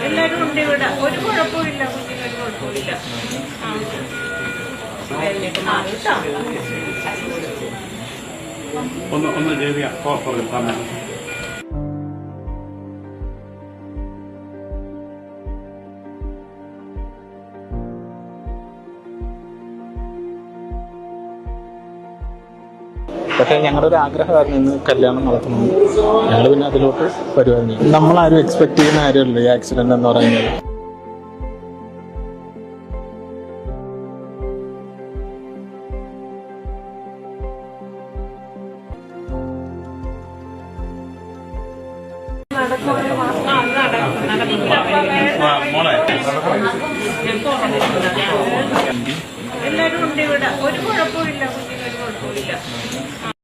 എല്ലാരും ഉണ്ട് ഇവിടെ. ഒരു കുഴപ്പമില്ല, കുഞ്ഞിനൊരു കുഴപ്പമില്ല. ഒന്ന് ദേവിയ പക്ഷേ ഞങ്ങളുടെ ഒരു ആഗ്രഹമായിരുന്നു ഇന്ന് കല്യാണം നടത്തണം. ഞങ്ങൾ പിന്നെ അതിലോട്ട് വരുമായിരുന്നു. നമ്മളാരും എക്സ്പെക്ട് ചെയ്യുന്ന കാര്യമല്ലോ ഈ ആക്സിഡന്റ് എന്ന് പറയുന്നത്. എല്ലാരും ഉണ്ട് ഇവിടെ. ഒരു കുഴപ്പമില്ല, കുഞ്ഞിനൊരു കുഴപ്പമില്ല.